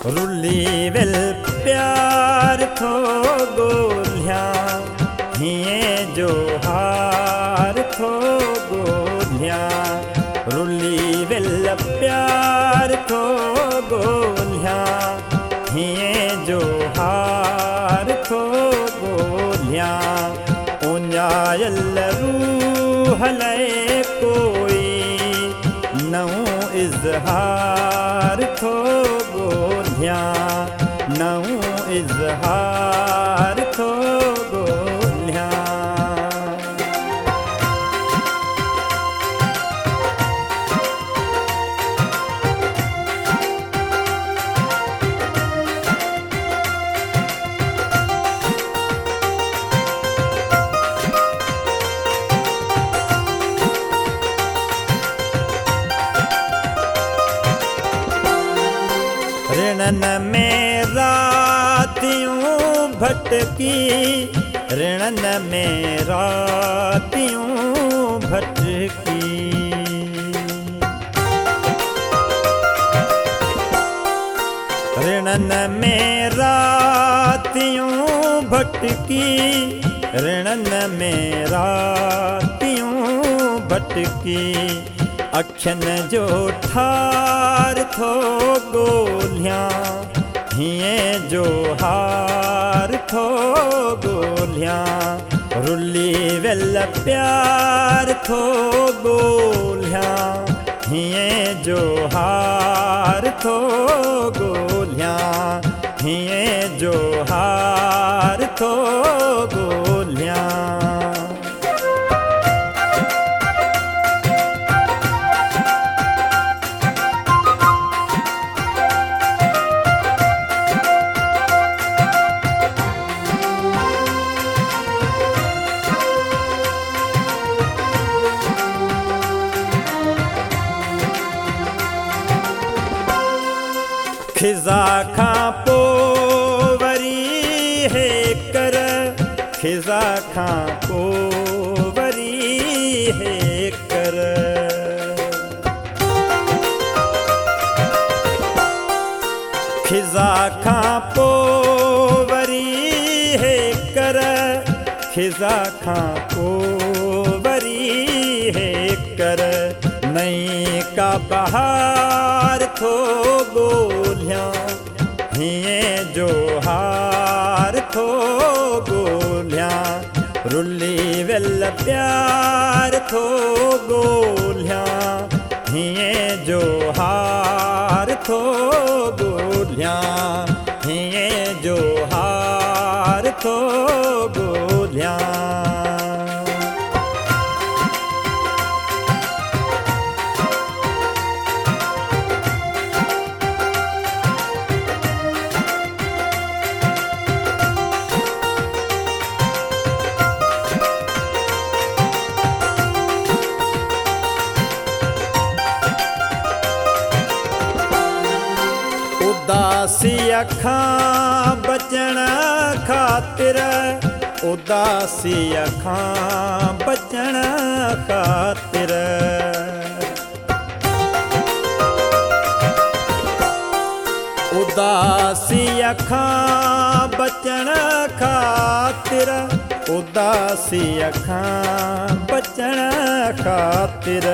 रुली वेल प्यार थो ॻोल्हियां हीअं जो हार थो ॻोल्हियां रुली वेल प्यार थो ॻोल्हियां हीअं जो हार थो ॻोल्हियां उञायल रूह लाइ कोई नओं इज़हार थो ॻोल्हियां नओं इज़हार थो ॻोल्हियां ऋणन में रातियूं भटकी ऋणन में रातियूं भटकी ऋणन में रातियूं भटकी ऋणन में रातियूं भटकी अखियुनि जो ठार थो ॻोल्हियां हीअं जो हार थो ॻोल्हियां रुली वेल प्यार थो ॻोल्हियां हीअं जो हार थो ॻोल्हियां हीअं जो हार थो ॻोल्हियां खिज़ा खां पोइ वरी हे कर खिज़ा खां पोइ वरी हे कर खिज़ा खां पोइ वरी हे कर खिज़ा खां पोइ वरी हे कर नई का बहार थो ॻोल्हियां हीअं जो हार थो ॻोल्हियां रुली वेल प्यार थो ॻोल्हियां हीअं जो हार थो ॻोल्हियां हीअं जो हार थो ॻोल्हियां उदासी खां बचण ख़ातिर उदासी खां बचण ख़ातिर उदासी खां बचण ख़ातिर उदासी खां बचण ख़ातिर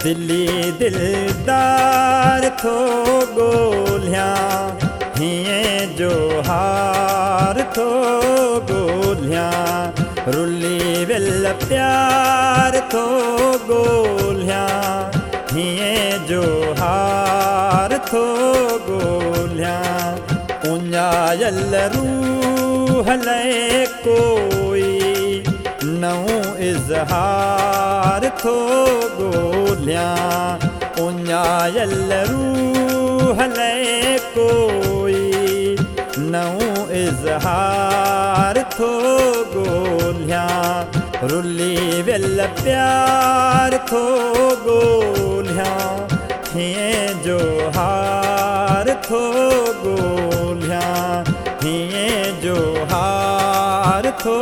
दिली दिलदार थो ॻोल्हियां हीअं जो हार थो ॻोल्हियां रुली वेल प्यार थो ॻोल्हियां हीअं जो हार थो ॻोल्हियां उञायल रूह लाइ कोई नओं इज़हार थो ॻोल्हियां उञायल रूह लाइ कोई नओं इज़हार थो ॻोल्हियां रुली वेल प्यार थो ॻोल्हियां हीअं जो हार थो ॻोल्हियां हीअं जो हार थो